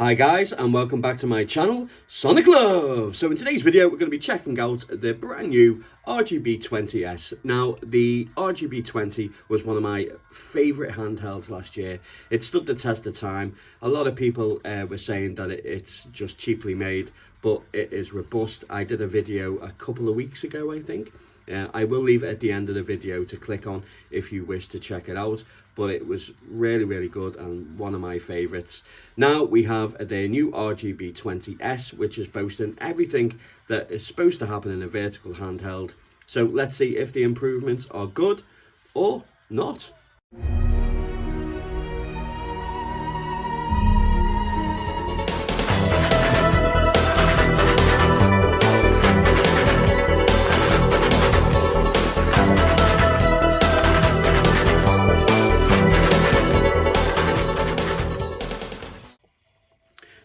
Hi guys, and welcome back to my channel, Sonic Love. So in today's video we're going to be checking out the brand new RGB20S. Now the RGB20 was one of my favourite handhelds last year. It stood the test of time. A lot of people were saying that it's just cheaply made, but it is robust. I did a video a couple of weeks ago, I think. I will leave it at the end of the video to click on if you wish to check it out, but it was really good and one of my favorites. Now we have the new RGB20S, which is boasting everything that is supposed to happen in a vertical handheld. So let's see if the improvements are good or not.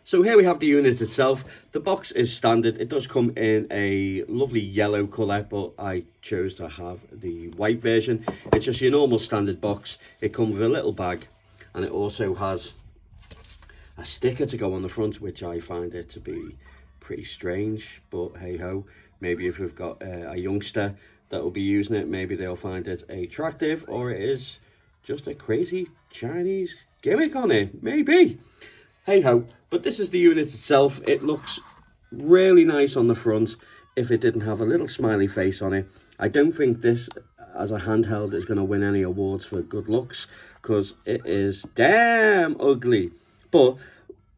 So here we have the unit itself. The box is standard. It does come in a lovely yellow colour, but I chose to have the white version. It's just your normal standard box. It comes with a little bag, and it also has a sticker to go on the front, which I find it to be pretty strange, but hey ho. Maybe if we've got a youngster that will be using it, maybe they'll find it attractive, or it is just a crazy Chinese gimmick on it, maybe. Hey ho, but this is the unit itself. It looks really nice on the front if it didn't have a little smiley face on it. I don't think this as a handheld is going to win any awards for good looks, because it is damn ugly. But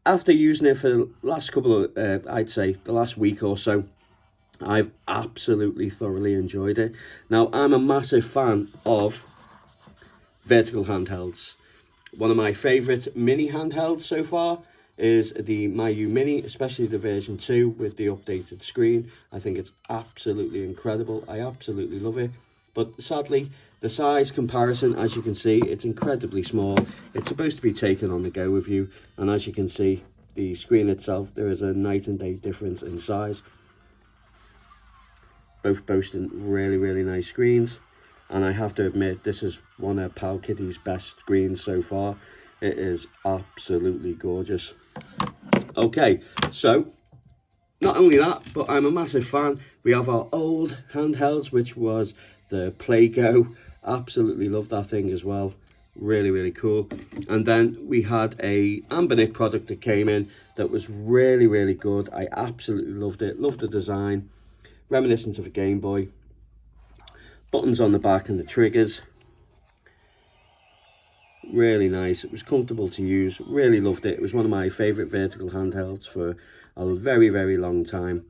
after using it for the last couple of, I'd say the last week or so, I've absolutely thoroughly enjoyed it. Now I'm a massive fan of vertical handhelds. One of my favourite mini handhelds so far is the Mayu Mini, especially the version 2 with the updated screen. I think it's absolutely incredible. I absolutely love it. But sadly, the size comparison, as you can see, it's incredibly small. It's supposed to be taken on the go with you. And as you can see, the screen itself, there is a night and day difference in size. Both boasting really nice screens. And I have to admit, this is one of Powkiddy's best screens so far. It is absolutely gorgeous. Okay, so not only that, but I'm a massive fan. We have our old handhelds, which was the Play-Go. Absolutely love that thing as well. Really cool. And then we had a Ambernick product that came in that was really good. I absolutely loved it. Loved the design. Reminiscent of a Game Boy. Buttons on the back and the triggers. Really nice. It was comfortable to use. Really loved it. It was one of my favourite vertical handhelds for a very long time.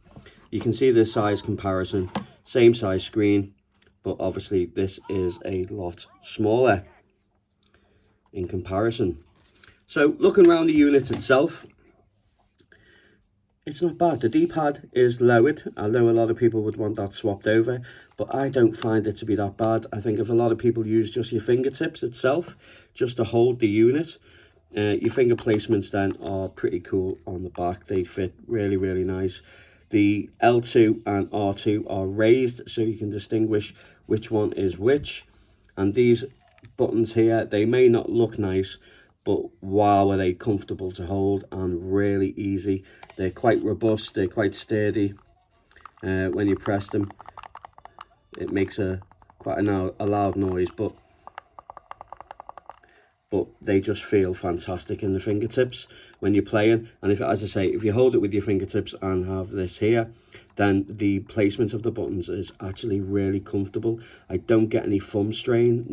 You can see the size comparison. Same size screen, but obviously this is a lot smaller in comparison. So looking around the unit itself, it's not bad. The D-pad is lowered. I know a lot of people would want that swapped over, but I don't find it to be that bad. I think if a lot of people use just your fingertips itself, just to hold the unit, your finger placements then are pretty cool on the back. They fit really nice. The L2 and R2 are raised, so you can distinguish which one is which. And these buttons here, they may not look nice, but wow, are they comfortable to hold and really easy. They're quite robust, they're quite sturdy. When you press them, it makes quite a loud noise, but they just feel fantastic in the fingertips when you're playing. And if, as I say, if you hold it with your fingertips and have this here, then the placement of the buttons is actually really comfortable. I don't get any thumb strain.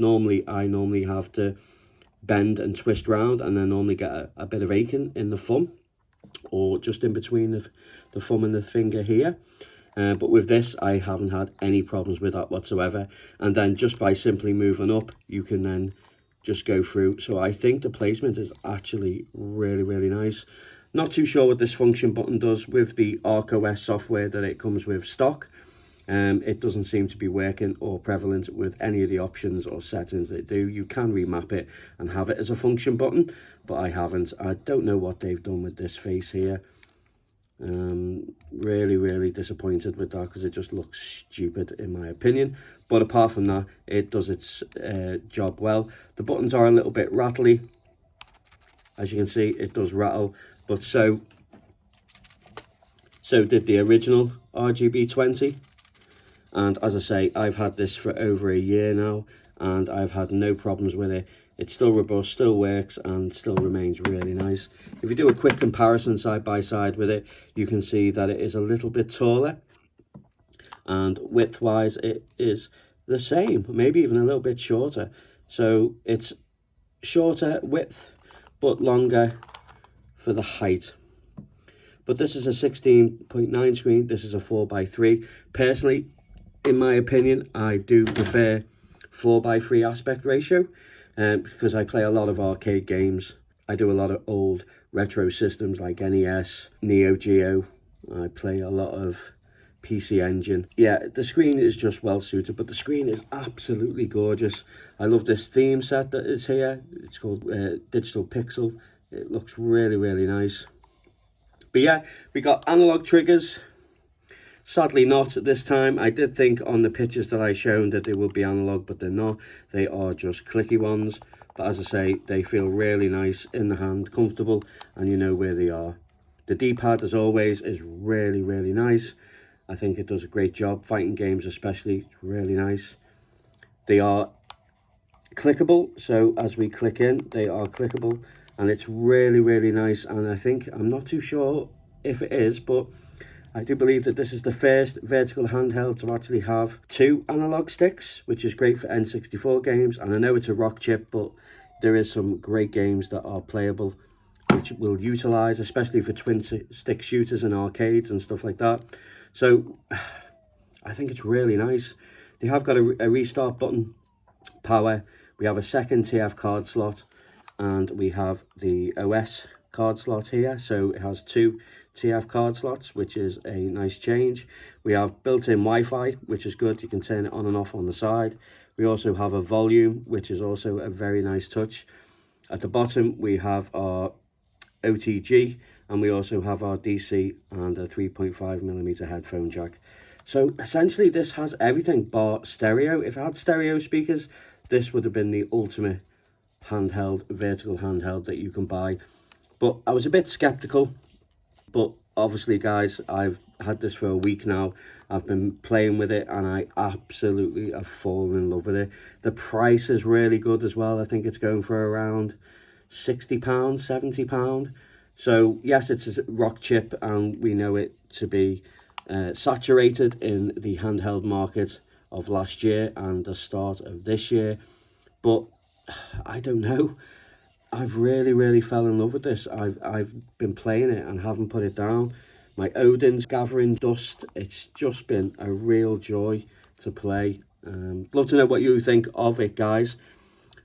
I normally have to bend and twist round, and then normally get a bit of aching in the thumb, or just in between the thumb and the finger here. But with this, I haven't had any problems with that whatsoever. And then just by simply moving up, you can then just go through. So I think the placement is actually really nice. Not too sure what this function button does with the ArcOS software that it comes with stock. It doesn't seem to be working or prevalent with any of the options or settings they do. You can remap it and have it as a function button, but I haven't. I don't know what they've done with this face here. Really disappointed with that, because it just looks stupid in my opinion. But apart from that, it does its job well. The buttons are a little bit rattly, As you can see, it does rattle, but so did the original RGB20. And as I say, I've had this for over a year now, and I've had no problems with it. It's still robust, still works, and still remains really nice. If you do a quick comparison side by side with it, you can see that it is a little bit taller, and width-wise, it is the same, maybe even a little bit shorter. So it's shorter width, but longer for the height. But this is a 16.9 screen. This is a 4:3. Personally, in my opinion, I do prefer 4:3 aspect ratio, because I play a lot of arcade games. I do a lot of old retro systems like NES, Neo Geo. I play a lot of PC Engine. Yeah, the screen is just well suited, but the screen is absolutely gorgeous. I love this theme set that is here. It's called Digital Pixel. It looks really, really nice. But yeah, we got analog triggers. Sadly not this time. I did think on the pictures that I shown that they would be analog, but they're not. They are just clicky ones. But as I say, they feel really nice in the hand, comfortable, and you know where they are. The D-pad, as always, is really, really nice. I think it does a great job. Fighting games especially, it's really nice. They are clickable, so as we click in, they are clickable, and it's really, really nice. And I think, I'm not too sure if it is, but I do believe that this is the first vertical handheld to actually have 2 analog sticks, which is great for N64 games. And I know it's a rock chip, but there is some great games that are playable, which we'll utilize, especially for twin stick shooters and arcades and stuff like that. So I think it's really nice. They have got a restart button, power. We have a second TF card slot, and we have the OS card slot here. So it has 2 TF card slots, which is a nice change. We have built-in Wi-Fi, which is good. You can turn it on and off on the side. We also have a volume, which is also a very nice touch. At the bottom, we have our OTG, and we also have our DC and a 3.5mm headphone jack. So essentially, this has everything bar stereo. If it had stereo speakers, this would have been the ultimate handheld, vertical handheld that you can buy. But I was a bit skeptical. But obviously, guys, I've had this for a week now. I've been playing with it, and I absolutely have fallen in love with it. The price is really good as well. I think it's going for around £60, £70. So yes, it's a rock chip, and we know it to be saturated in the handheld market of last year and the start of this year. But I don't know. I've really fell in love with this. I've been playing it and haven't put it down. My Odin's gathering dust. It's just been a real joy to play. Love to know what you think of it, guys.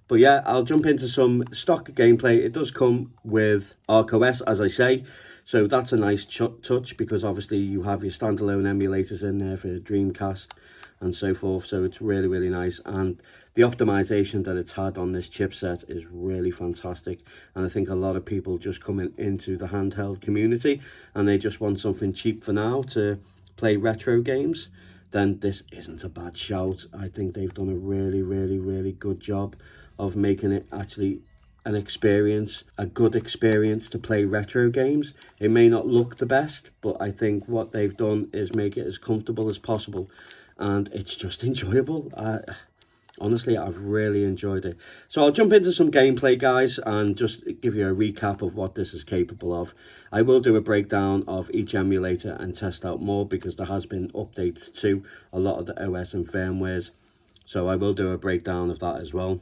But yeah, I'll jump into some stock gameplay. It does come with ArcOS, as I say. So that's a nice touch, because obviously you have your standalone emulators in there for Dreamcast and so forth. So it's really nice. And the optimization that it's had on this chipset is really fantastic. And I think a lot of people just coming into the handheld community and they just want something cheap for now to play retro games, then this isn't a bad shout. I think they've done a really good job of making it actually an experience, a good experience to play retro games. It may not look the best, but I think what they've done is make it as comfortable as possible, and it's just enjoyable. Honestly, I've really enjoyed it. So I'll jump into some gameplay, guys, and just give you a recap of what this is capable of. I will do a breakdown of each emulator and test out more, because there has been updates to a lot of the OS and firmwares. So I will do a breakdown of that as well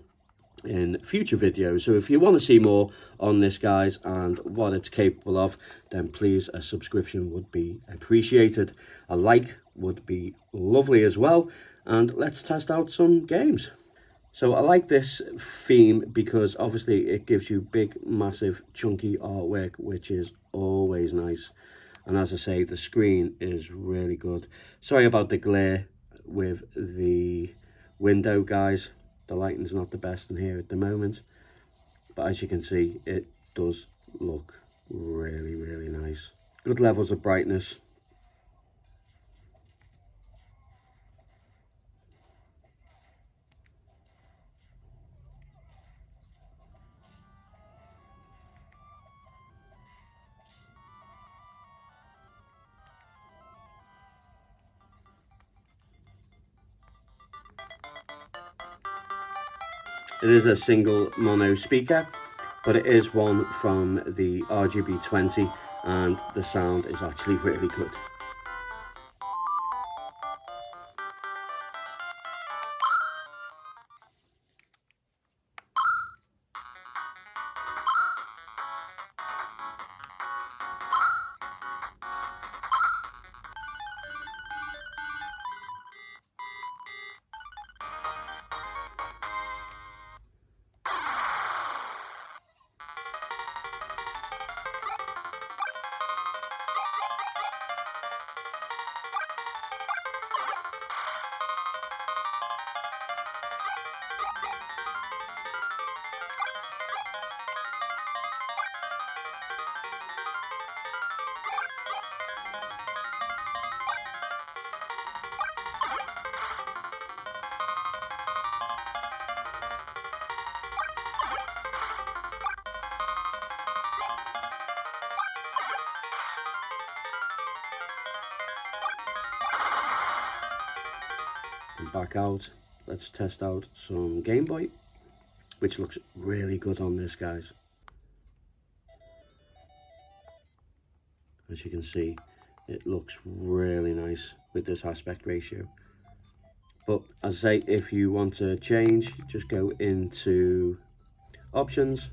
in future videos. So if you want to see more on this, guys, and what it's capable of, then please, a subscription would be appreciated. A like would be lovely as well. And let's test out some games. So I like this theme because obviously it gives you big, massive, chunky artwork, which is always nice. And as I say, the screen is really good. Sorry about the glare with the window, guys. The lighting's not the best in here at the moment, but as you can see, it does look really nice. Good levels of brightness. It is a single mono speaker, but it is one from the RGB20, and the sound is actually really good. And back out, let's test out some Game Boy, which looks really good on this, guys. As you can see, it looks really nice with this aspect ratio. But as I say, if you want to change, just go into options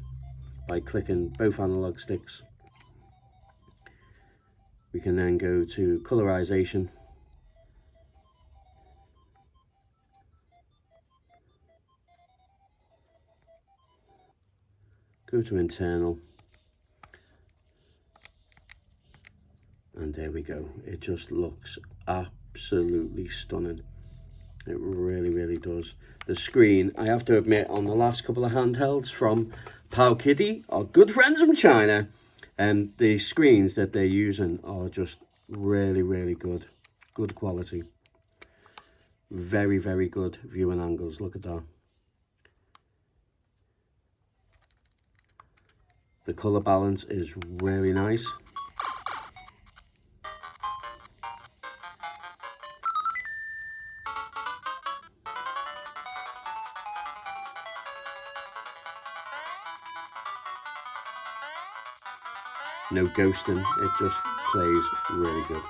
by clicking both analog sticks. We can then go to colorization, go to internal, and there we go. It just looks absolutely stunning. It really does. The screen, I have to admit, on the last couple of handhelds from Powkiddy, our good friends from China, and the screens that they're using are just really good. Good quality. Very good viewing angles. Look at that. The color balance is really nice. No ghosting, it just plays really good.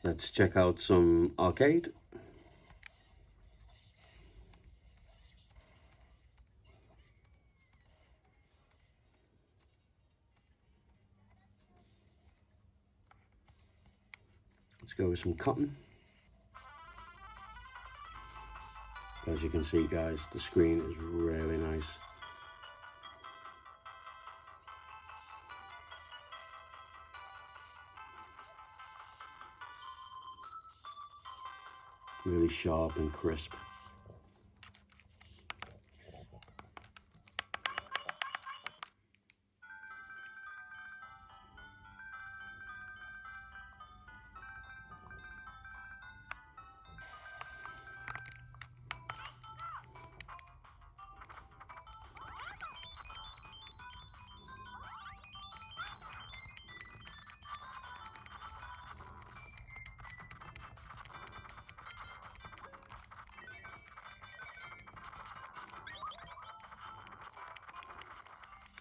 Let's check out some arcade. Let's go with some cotton. As you can see, guys, the screen is really nice. Really sharp and crisp.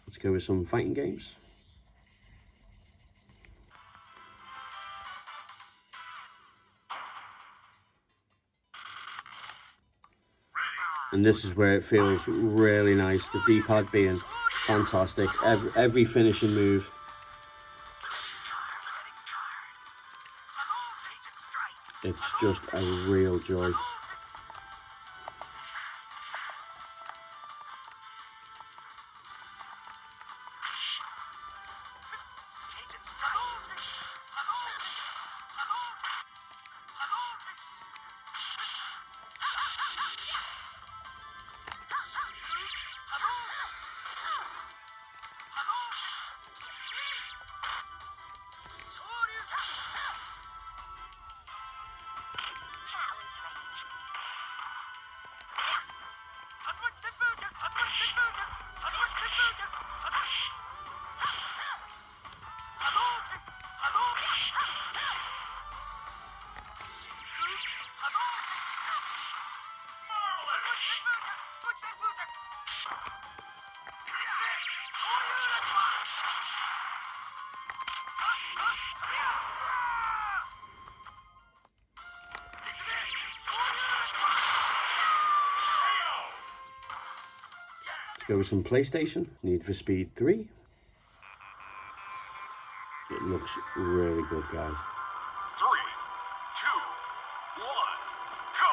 Let's go with some fighting games. And this is where it feels really nice, the D-pad being fantastic, every finishing move. It's just a real joy. Let's go with some PlayStation. Need for Speed 3. It looks really good, guys. 3, 2, 1, go!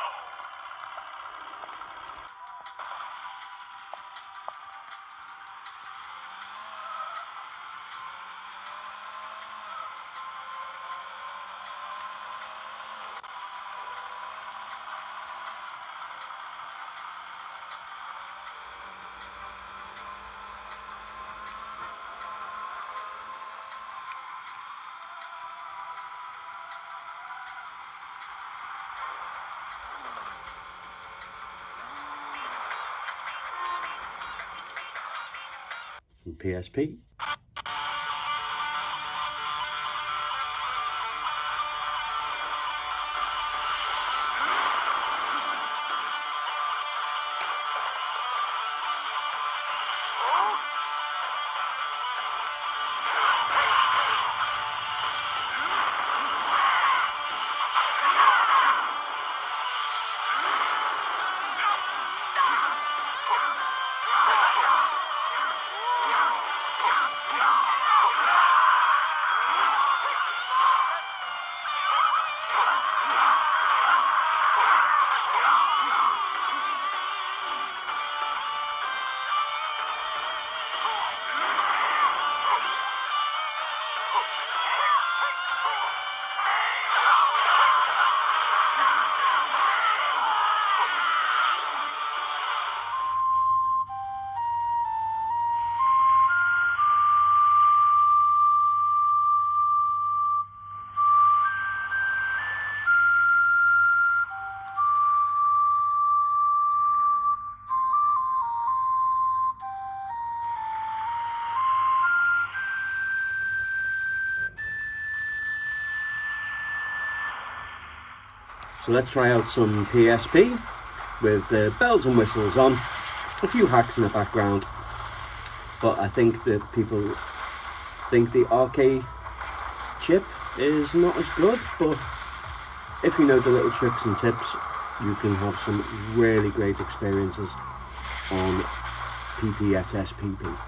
From PSP. So let's try out some PSP with the bells and whistles on, a few hacks in the background, but I think that people think the arcade chip is not as good, but if you know the little tricks and tips, you can have some really great experiences on PPSSPP.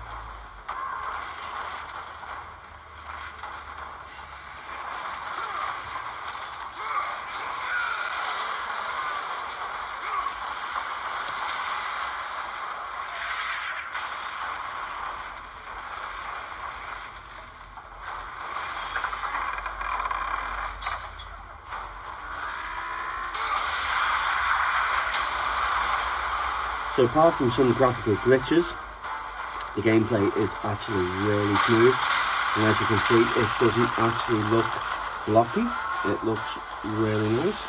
So apart from some graphical glitches, the gameplay is actually really smooth, and as you can see, it doesn't actually look blocky. It looks really nice.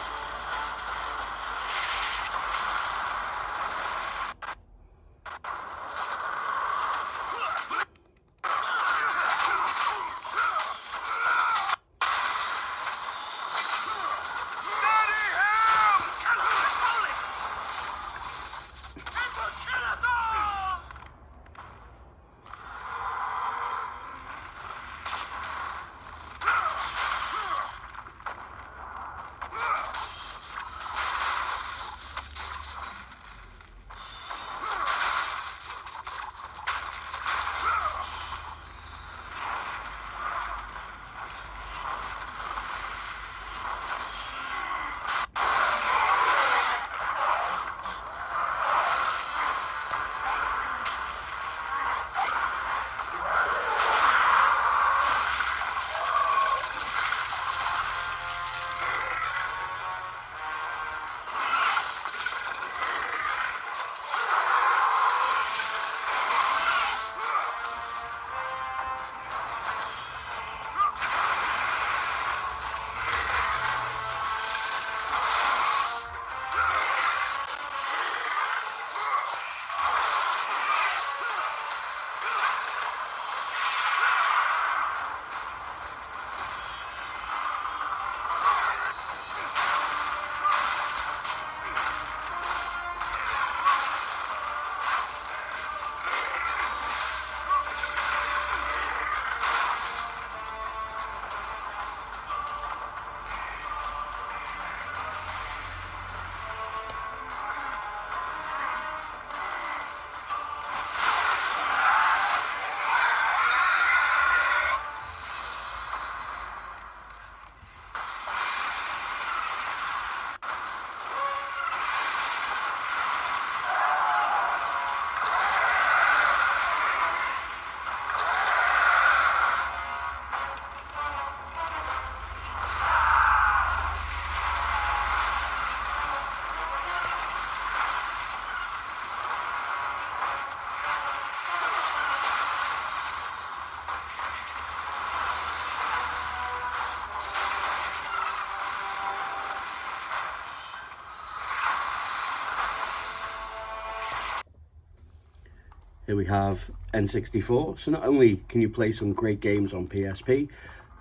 Here we have N64. So not only can you play some great games on PSP,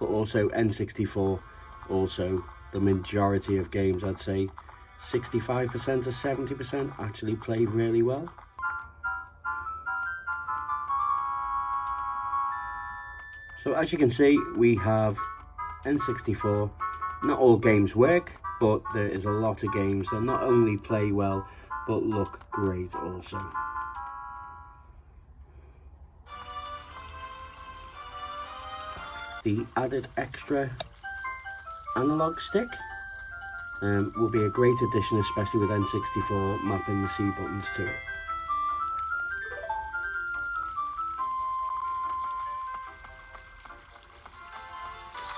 but also N64, also the majority of games, I'd say 65% to 70% actually played really well. So as you can see, we have N64. Not all games work, but there is a lot of games that not only play well, but look great also. The added extra analog stick will be a great addition, especially with N64 mapping the C buttons to it.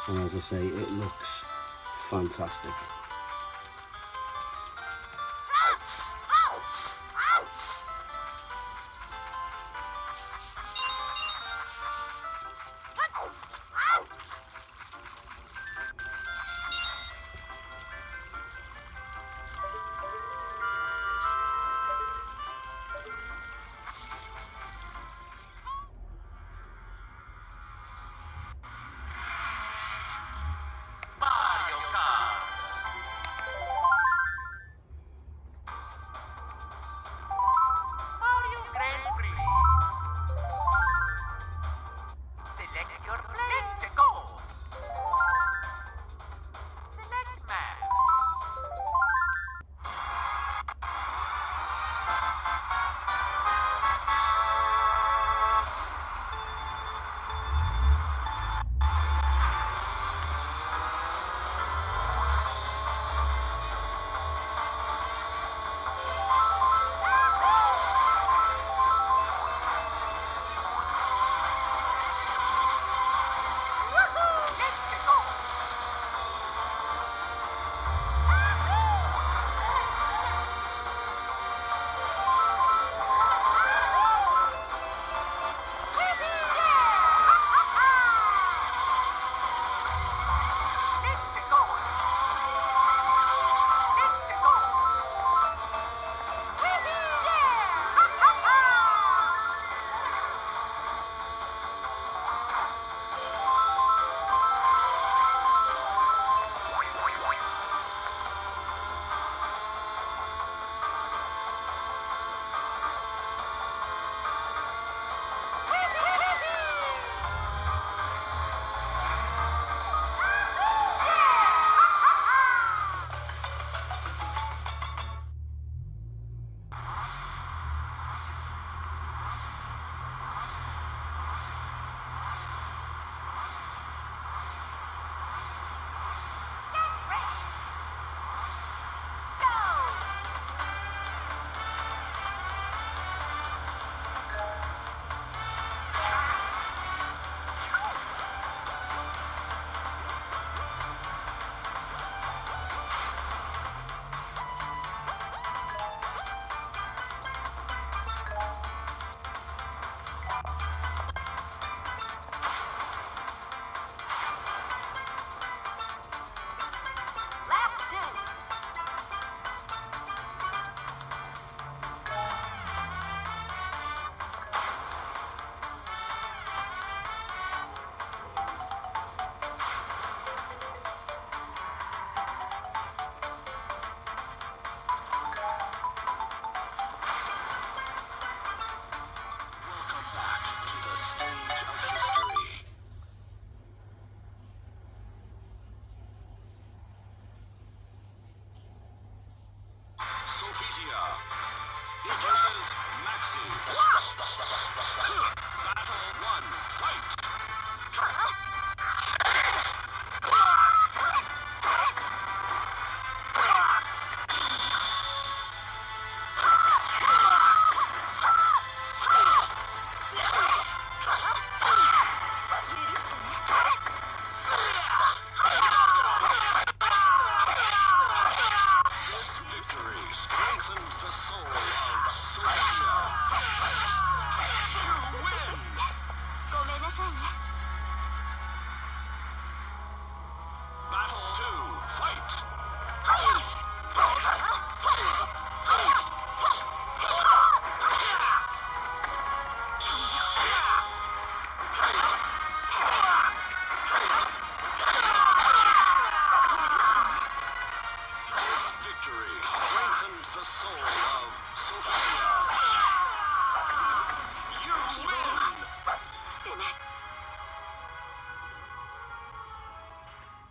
And as I say, it looks fantastic.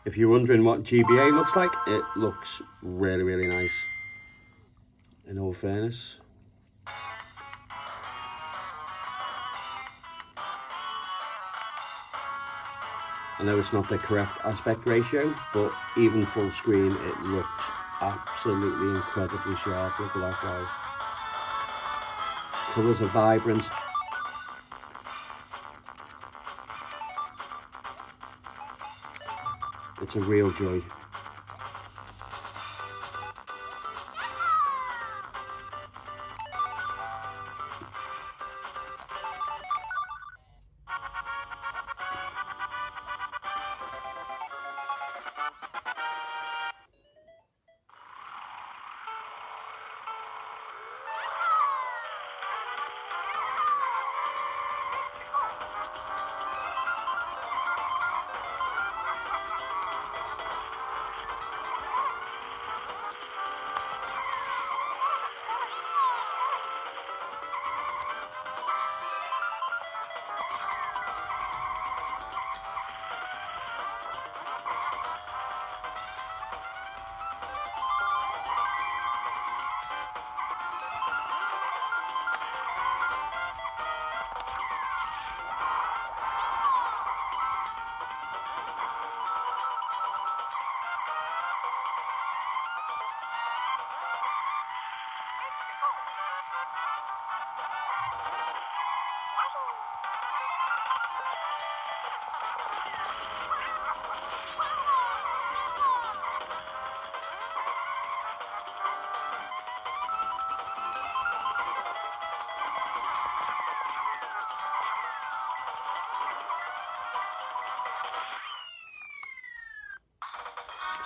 If you're wondering what GBA looks like, it looks really, really nice, in all fairness. I know it's not the correct aspect ratio, but even full screen, it looks absolutely incredibly sharp. Look at that, guys. Colours are vibrant. It's a real joy.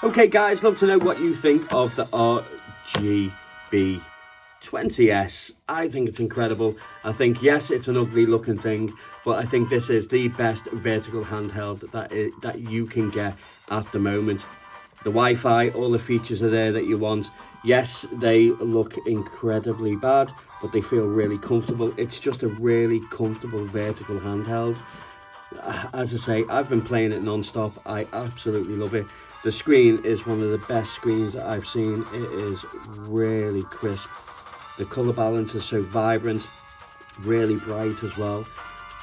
Okay guys, love to know what you think of the RGB20S. I think it's incredible. I think, yes, it's an ugly looking thing, but I think this is the best vertical handheld that you can get at the moment. The Wi-Fi, all the features are there that you want. Yes, they look incredibly bad, but they feel really comfortable. It's just a really comfortable vertical handheld. As I say, I've been playing it non-stop. I absolutely love it. The screen is one of the best screens that I've seen. It is really crisp. The colour balance is so vibrant, really bright as well.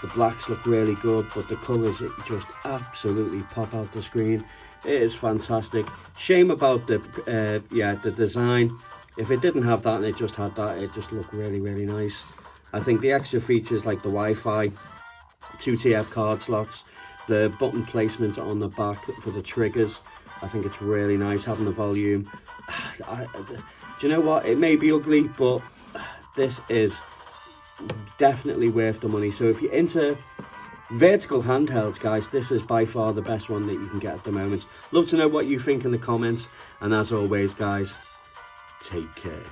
The blacks look really good, but the colours just absolutely pop out the screen. It is fantastic. Shame about the design. If it didn't have that and it just had that, it just looked really, really nice. I think the extra features like the Wi-Fi, 2 TF card slots, the button placement on the back for the triggers, I think it's really nice. Having the volume, do you know what, it may be ugly, but this is definitely worth the money. So if you're into vertical handhelds, guys, this is by far the best one that you can get at the moment. Love to know what you think in the comments, and as always, guys, take care.